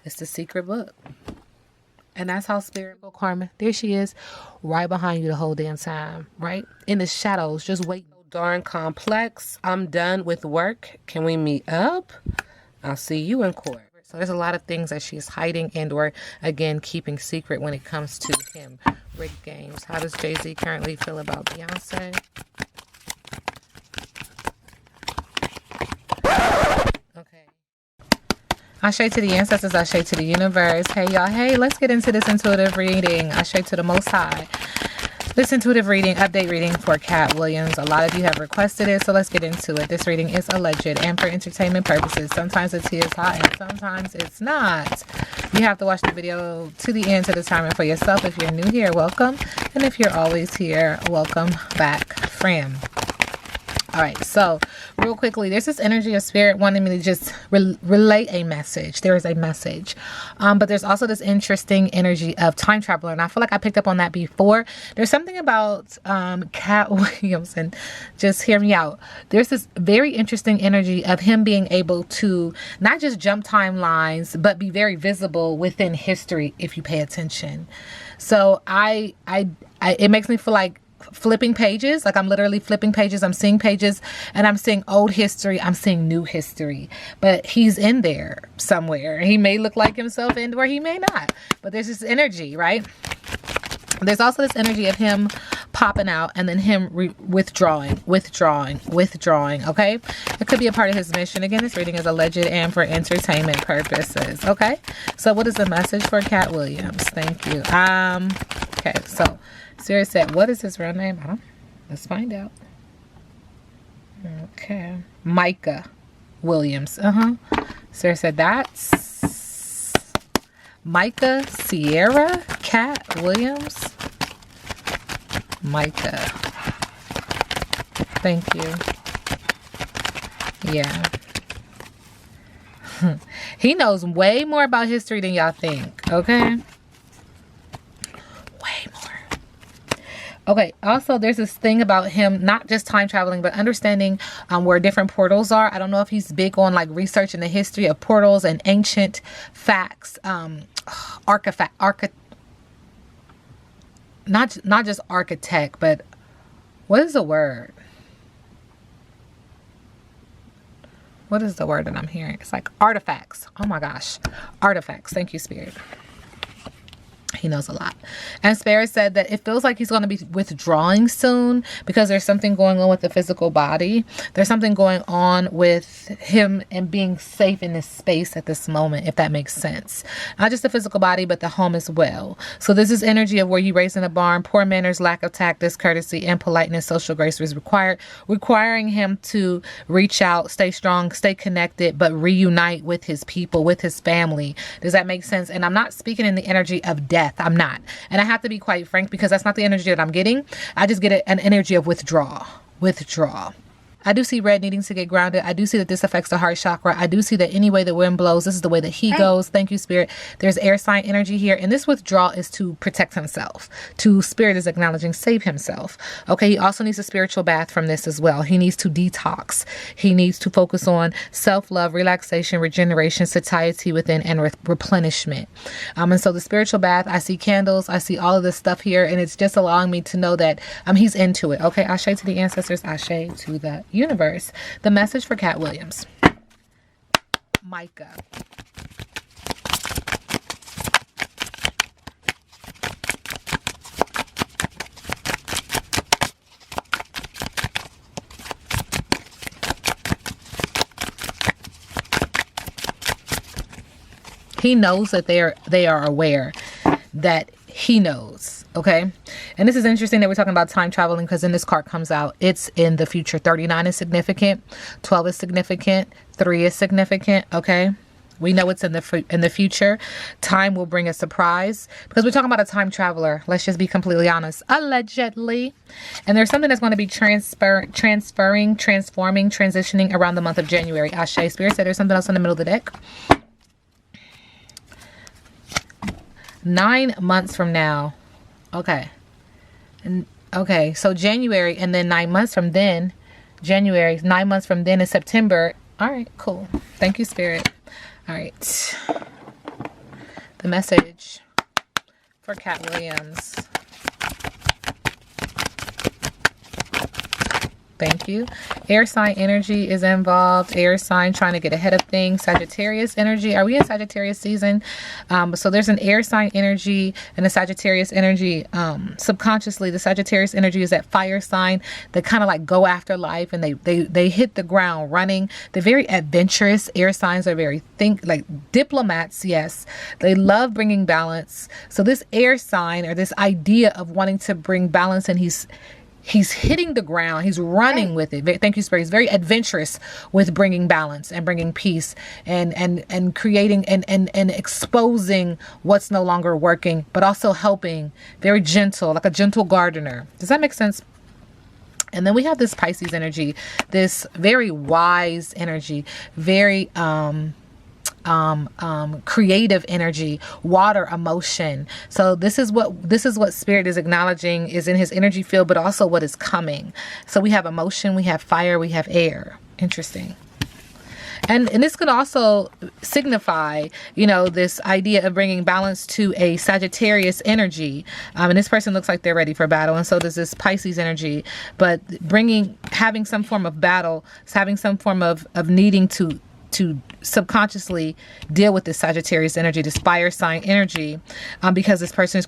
It's the secret book. And that's how spirit will karma. There she is, right behind you the whole damn time, right? In the shadows, just wait. Darn complex. I'm done with work. Can we meet up? I'll see you in court. So there's a lot of things that she's hiding and or, again, keeping secret when it comes to him. Rigged games. How does Jay-Z currently feel about Beyonce? Okay. Ashe to the ancestors, Ashe to the universe. Hey, y'all. Hey, let's get into this intuitive reading. Ashe to the Most High. This intuitive reading, update reading for Katt Williams. A lot of you have requested it, so let's get into it. This reading is alleged and for entertainment purposes. Sometimes the tea is hot and sometimes it's not. You have to watch the video to the end to determine for yourself. If you're new here, welcome. And if you're always here, welcome back, friend. All right, so real quickly, there's this energy of spirit wanting me to just relay a message. There is a message. But there's also this interesting energy of time traveler. And I feel like I picked up on that before. There's something about Katt Williams, and just hear me out. There's this very interesting energy of him being able to not just jump timelines, but be very visible within history if you pay attention. So it makes me feel like flipping pages. Like I'm literally flipping pages. I'm seeing pages and I'm seeing old history. I'm seeing new history, but he's in there somewhere. He may look like himself and or he may not, but there's this energy, right? There's also this energy of him popping out and then him withdrawing. Okay. It could be a part of his mission. Again, this reading is alleged and for entertainment purposes. Okay. So what is the message for Katt Williams? Thank you. Okay. So Spirit said, what is his real name? Let's find out. Okay. Micah Williams. Spirit said, that's Micah Sierra Katt Williams. Micah. Thank you. Yeah. He knows way more about history than y'all think. Okay. Okay, also there's this thing about him not just time traveling, but understanding where different portals are. I don't know if he's big on like researching the history of portals and ancient facts, not just architect, but what is the word? What is the word that I'm hearing? It's like artifacts. Oh my gosh, artifacts. Thank you, Spirit. He knows a lot. And Spirit said that it feels like he's going to be withdrawing soon because there's something going on with the physical body. There's something going on with him and being safe in this space at this moment, if that makes sense. Not just the physical body, but the home as well. So this is energy of where you raised in a barn, poor manners, lack of tact, discourtesy, and politeness, social grace is required, requiring him to reach out, stay strong, stay connected, but reunite with his people, with his family. Does that make sense? And I'm not speaking in the energy of death. I'm not. And I have to be quite frank because that's not the energy that I'm getting. I just get an energy of withdrawal. I do see red needing to get grounded. I do see that this affects the heart chakra. I do see that any way the wind blows, this is the way that he goes. Thank you, Spirit. There's air sign energy here. And this withdrawal is to protect himself. Spirit is acknowledging save himself. Okay, he also needs a spiritual bath from this as well. He needs to detox. He needs to focus on self-love, relaxation, regeneration, satiety within, and replenishment. And so the spiritual bath, I see candles. I see all of this stuff here. And it's just allowing me to know that he's into it. Okay, Ashe to the ancestors. Ashe to the universe. The message for Katt Williams. Micah. He knows that they are aware that he knows. Okay. And this is interesting that we're talking about time traveling because then this card comes out. It's in the future. 39 is significant. 12 is significant. 3 is significant. Okay. We know it's in the future. Time will bring a surprise because we're talking about a time traveler. Let's just be completely honest. Allegedly. And there's something that's going to be transforming, transitioning around the month of January. Ashe. Spirit said there's something else in the middle of the deck. 9 months from now. Okay. Okay, so January and then 9 months from then January. 9 months from then is September. All right, cool. Thank you, Spirit. All right. The message for Katt Williams. Thank you. Air sign energy is involved. Air sign trying to get ahead of things. Sagittarius energy. Are we in Sagittarius season? So there's an air sign energy and a Sagittarius energy. Subconsciously, the Sagittarius energy is that fire sign that kind of like go after life, and they hit the ground running. They're very adventurous. Air signs are very like diplomats. Yes, they love bringing balance. So this air sign, or this idea of wanting to bring balance, and he's hitting the ground. He's running with it. Thank you, Spirit. He's very adventurous with bringing balance and bringing peace and creating and exposing what's no longer working, but also helping. Very gentle, like a gentle gardener. Does that make sense? And then we have this Pisces energy, this very wise energy, very creative energy, water, emotion. So this is what Spirit is acknowledging is in his energy field, but also what is coming. So we have emotion, we have fire, we have air. Interesting. And this could also signify, this idea of bringing balance to a Sagittarius energy. And this person looks like they're ready for battle. And so does this Pisces energy. But having some form of battle, having some form of needing to subconsciously deal with this Sagittarius energy, this fire sign energy, because this person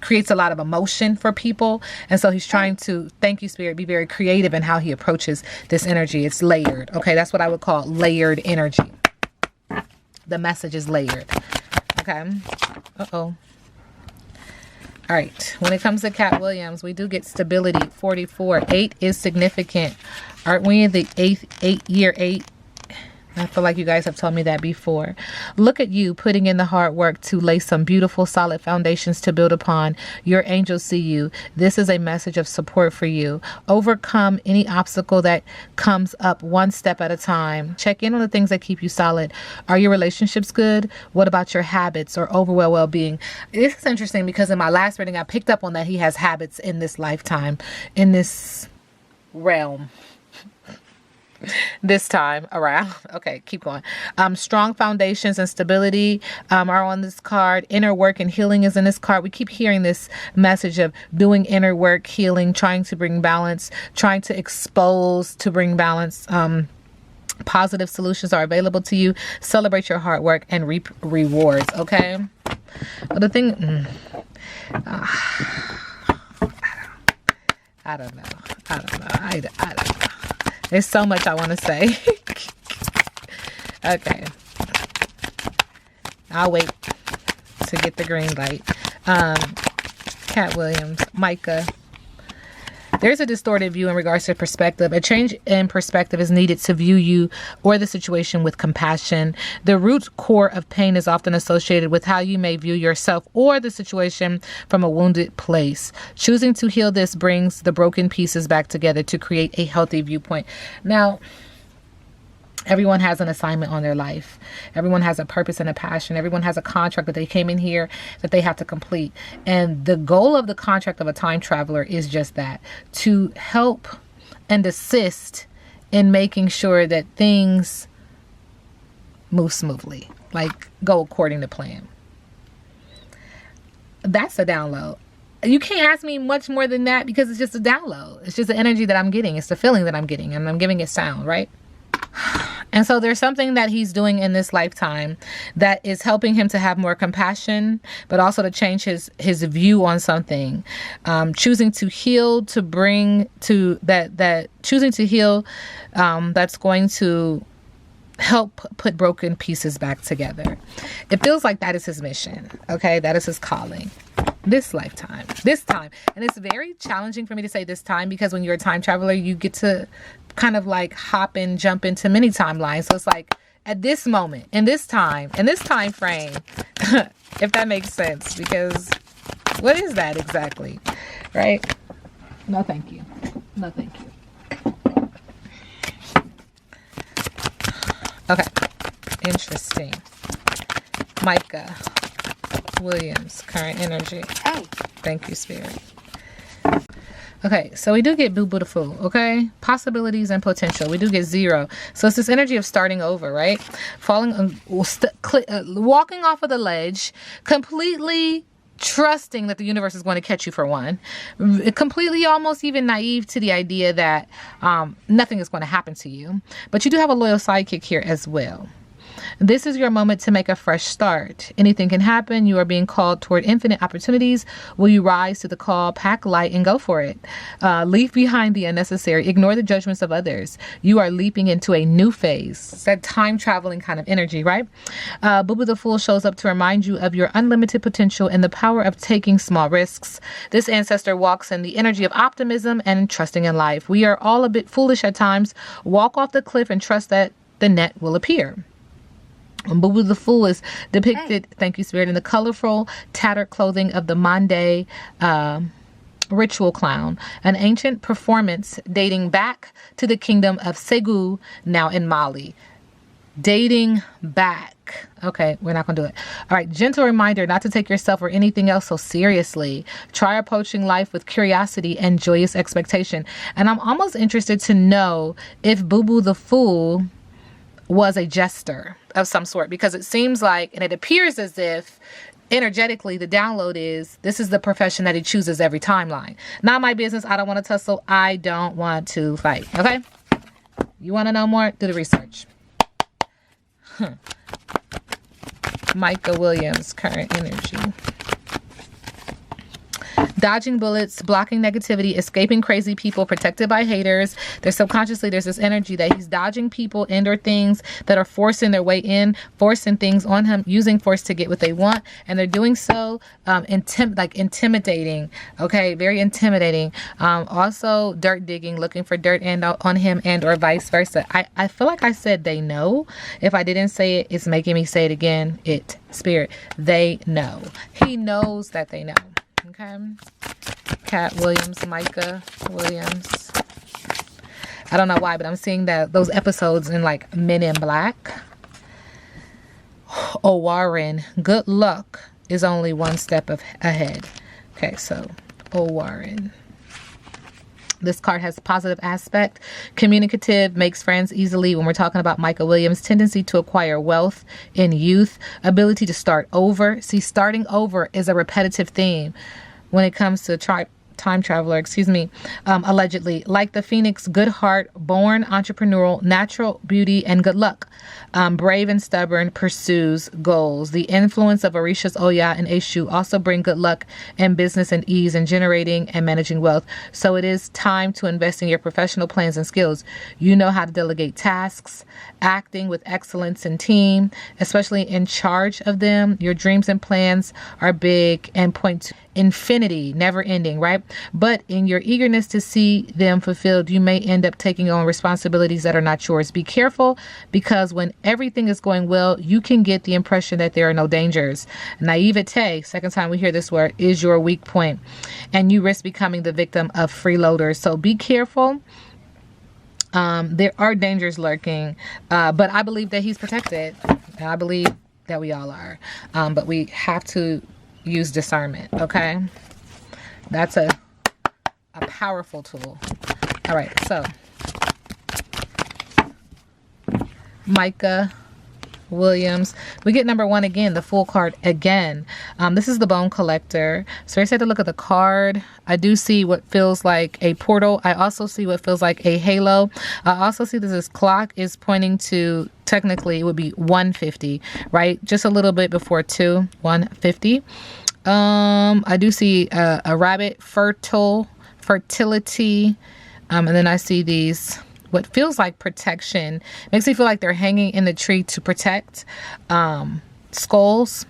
creates a lot of emotion for people. And so he's trying to, thank you, Spirit, be very creative in how he approaches this energy. It's layered. Okay. That's what I would call layered energy. The message is layered. Okay. All right. When it comes to Katt Williams, we do get stability. 44. 8 is significant. Aren't we in the year 8? I feel like you guys have told me that before. Look at you putting in the hard work to lay some beautiful, solid foundations to build upon. Your angels see you. This is a message of support for you. Overcome any obstacle that comes up one step at a time. Check in on the things that keep you solid. Are your relationships good? What about your habits or overall well-being? This is interesting because in my last reading, I picked up on that he has habits in this lifetime, in this realm. This time around. Okay, keep going. Strong foundations and stability are on this card. Inner work and healing is in this card. We keep hearing this message of doing inner work, healing, trying to bring balance, trying to expose to bring balance. Positive solutions are available to you. Celebrate your hard work and reap rewards. Okay. But the thing, I don't know. I don't know. There's so much I want to say. Okay. I'll wait to get the green light. Katt Williams, Micah. There's a distorted view in regards to perspective. A change in perspective is needed to view you or the situation with compassion. The root core of pain is often associated with how you may view yourself or the situation from a wounded place. Choosing to heal this brings the broken pieces back together to create a healthy viewpoint. Now, everyone has an assignment on their life. Everyone has a purpose and a passion. Everyone has a contract that they came in here that they have to complete. And the goal of the contract of a time traveler is just that, to help and assist in making sure that things move smoothly, like go according to plan. That's a download. You can't ask me much more than that because it's just a download. It's just the energy that I'm getting. It's the feeling that I'm getting, and I'm giving it sound, right? And so there's something that he's doing in this lifetime that is helping him to have more compassion, but also to change his view on something. Choosing to heal, to bring to that choosing to heal, that's going to help put broken pieces back together. It feels like that is his mission. Okay, that is his calling. This lifetime, this time. And it's very challenging for me to say this time because when you're a time traveler, you get to kind of like hop and jump into many timelines. So it's like at this moment, in this time frame, if that makes sense, because what is that exactly? Right? No, thank you. No, thank you. Okay. Interesting. Micah Williams, current energy. Thank you, Spirit. Okay, so we do get Boo Boo the Fool, okay? Possibilities and potential. We do get 0. So it's this energy of starting over, right? Walking off of the ledge, completely trusting that the universe is going to catch you for one. Completely almost even naive to the idea that nothing is going to happen to you. But you do have a loyal sidekick here as well. This is your moment to make a fresh start. Anything can happen. You are being called toward infinite opportunities. Will you rise to the call, pack light, and go for it? Leave behind the unnecessary. Ignore the judgments of others. You are leaping into a new phase. It's that time traveling kind of energy, right? Boo Boo the Fool shows up to remind you of your unlimited potential and the power of taking small risks. This ancestor walks in the energy of optimism and trusting in life. We are all a bit foolish at times. Walk off the cliff and trust that the net will appear. Boo Boo the Fool is depicted, thank you, Spirit, in the colorful, tattered clothing of the Mande ritual clown, an ancient performance dating back to the kingdom of Segu, now in Mali. Dating back. Okay, we're not going to do it. All right, gentle reminder not to take yourself or anything else so seriously. Try approaching life with curiosity and joyous expectation. And I'm almost interested to know if Boo Boo the Fool was a jester of some sort, because it seems like, and it appears as if energetically the download is, this is the profession that he chooses every timeline. Not my business. I don't want to tussle. I don't want to fight. Okay? You want to know more? Do the research. Micah Williams, current energy. Dodging bullets, blocking negativity, escaping crazy people, protected by haters. There's subconsciously, there's this energy that he's dodging people and or things that are forcing their way in, forcing things on him, using force to get what they want. And they're doing so intimidating. Okay, very intimidating. Also dirt digging, looking for dirt and on him and or vice versa. I feel like I said they know. If I didn't say it, it's making me say it again. Spirit, they know. He knows that they know. Okay. Katt Williams, Micah Williams. I don't know why, but I'm seeing those episodes in like Men in Black. Oh, Warren, good luck is only one step ahead. Okay, so Warren. This card has a positive aspect. Communicative, makes friends easily. When we're talking about Micah Williams, tendency to acquire wealth in youth, ability to start over. See, starting over is a repetitive theme when it comes to time traveler, allegedly. Like the phoenix, good heart, born entrepreneurial, natural beauty, and good luck. Brave and stubborn, pursues goals. The influence of Orishas Oya and Eshu also bring good luck and business and ease in generating and managing wealth. So it is time to invest in your professional plans and skills. You know how to delegate tasks, acting with excellence in team, especially in charge of them. Your dreams and plans are big and point to infinity, never ending, right? But in your eagerness to see them fulfilled, you may end up taking on responsibilities that are not yours. Be careful, because when everything is going well, you can get the impression that there are no dangers. Naivete, second time we hear this word, is your weak point, and you risk becoming the victim of freeloaders. So be careful. There are dangers lurking, but I believe that he's protected. I believe that we all are, but we have to use discernment. Okay, that's a powerful tool. All right, so Micah Williams, we get number 1 again, the Fool card again. This is the Bone Collector. So I just had to look at the card. I do see what feels like a portal. I also see what feels like a halo. I also see that this clock is pointing to, technically it would be 150, right? Just a little bit before 150. I do see a rabbit, fertility, and then I see these, what feels like protection. Makes me feel like they're hanging in the tree to protect skulls.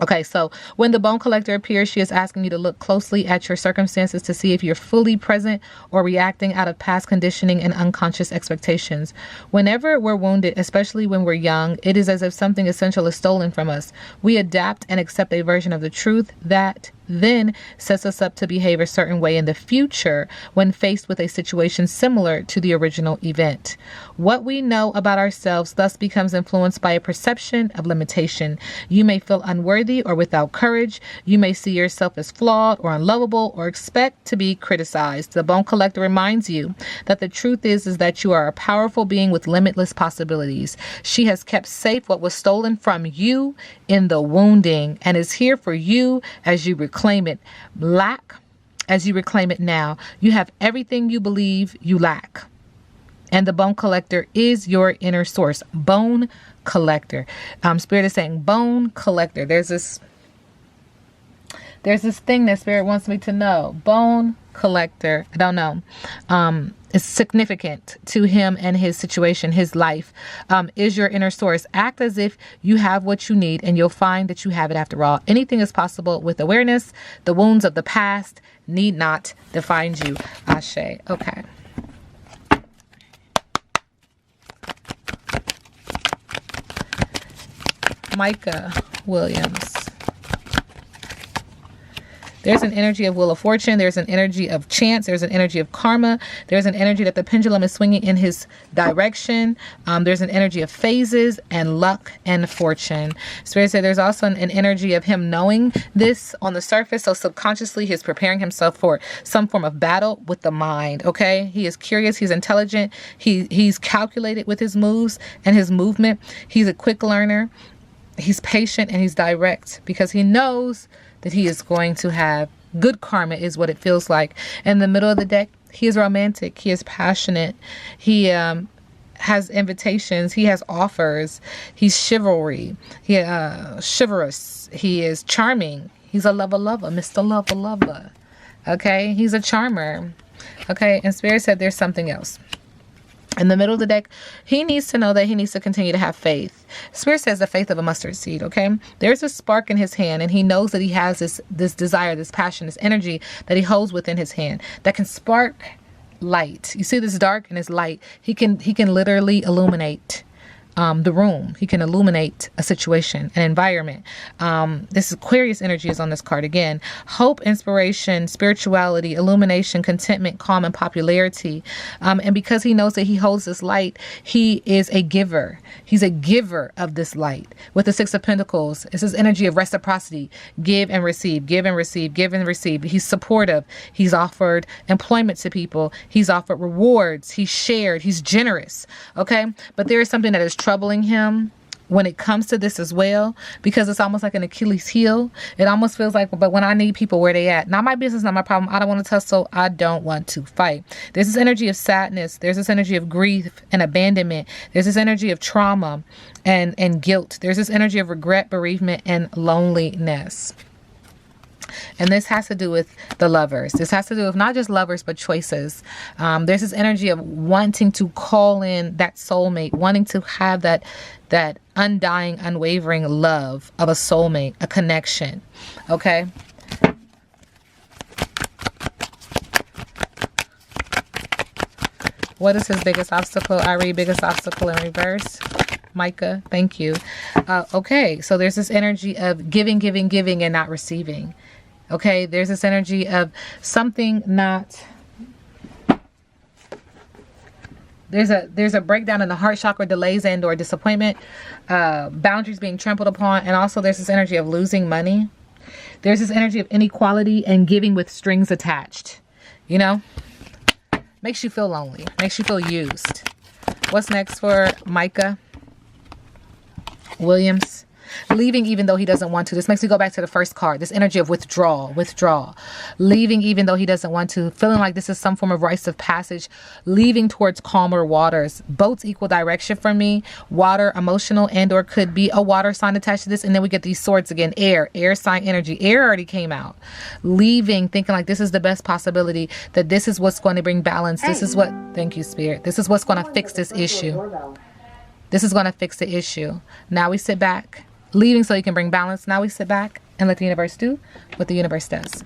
Okay, so when the Bone Collector appears, she is asking you to look closely at your circumstances to see if you're fully present or reacting out of past conditioning and unconscious expectations. Whenever we're wounded, especially when we're young, it is as if something essential is stolen from us. We adapt and accept a version of the truth that then sets us up to behave a certain way in the future when faced with a situation similar to the original event. What we know about ourselves thus becomes influenced by a perception of limitation. You may feel unworthy or without courage. You may see yourself as flawed or unlovable or expect to be criticized. The Bone Collector reminds you that the truth is that you are a powerful being with limitless possibilities. She has kept safe what was stolen from you in the wounding and is here for you as you reclaim it. As you reclaim it now. You have everything you believe you lack. And the Bone Collector is your inner source. Bone Collector. Spirit is saying Bone Collector. There's this thing that Spirit wants me to know. Bone Collector. I don't know. It's significant to him and his situation, his life, is your inner source. Act as if you have what you need and you'll find that you have it after all. Anything is possible with awareness. The wounds of the past need not define you. Ashe. Okay. Micah Williams. There's an energy of wheel of fortune. There's an energy of chance. There's an energy of karma. There's an energy that the pendulum is swinging in his direction. There's an energy of phases and luck and fortune. Spirit said there's also an energy of him knowing this on the surface. So subconsciously, he's preparing himself for some form of battle with the mind. Okay. He is curious. He's intelligent. He's calculated with his moves and his movement. He's a quick learner. He's patient and he's direct because he knows that he is going to have good karma is what it feels like. In the middle of the deck, he is romantic. He is passionate. He has invitations. He has offers. He's chivalry. Chivalrous. He is charming. He's a lover, Mr. Lover. Okay. He's a charmer. Okay. And Spirit said there's something else. In the middle of the deck, he needs to know that he needs to continue to have faith. Spirit says the faith of a mustard seed, okay? There's a spark in his hand, and he knows that he has this desire, this passion, this energy that he holds within his hand that can spark light. You see this dark and this light. He can literally illuminate the room. He can illuminate a situation, an environment. This Aquarius energy is on this card again. Hope, inspiration, spirituality, illumination, contentment, calm, and popularity. And because he knows that he holds this light, he is a giver. He's a giver of this light. With the Six of Pentacles, it's his energy of reciprocity. Give and receive, give and receive, give and receive. He's supportive. He's offered employment to people. He's offered rewards. He's shared. He's generous. Okay? But there is something that is troubling him when it comes to this as well, because it's almost like an Achilles heel. It almost feels like, but when I need people, where they at? Not my business, not my problem. I don't want to tussle. I don't want to fight. There's this energy of sadness. There's this energy of grief and abandonment. There's this energy of trauma and guilt. There's this energy of regret, bereavement, and loneliness. And this has to do with the lovers. This has to do with not just lovers, but choices. There's this energy of wanting to call in that soulmate, wanting to have that undying, unwavering love of a soulmate, a connection. Okay. What is his biggest obstacle? I read biggest obstacle in reverse. Micah, thank you. Okay, so there's this energy of giving, and not receiving. Okay, there's this energy of something not... There's a breakdown in the heart chakra, delays and or disappointment, boundaries being trampled upon, and also there's this energy of losing money. There's this energy of inequality and giving with strings attached. You know? Makes you feel lonely. Makes you feel used. What's next for Micah Williams? Leaving even though he doesn't want to. This makes me go back to the first card. This energy of withdrawal. Leaving even though he doesn't want to. Feeling like this is some form of rites of passage. Leaving towards calmer waters. Boats equal direction for me. Water, emotional, and or could be a water sign attached to this. And then we get these swords again. Air sign energy. Air already came out. Leaving, thinking like this is the best possibility. That this is what's going to bring balance. This is what, thank you, Spirit. This is what's going to fix this issue. This is going to fix the issue. Now we sit back. Leaving so you can bring balance. Now we sit back and let the universe do what the universe does.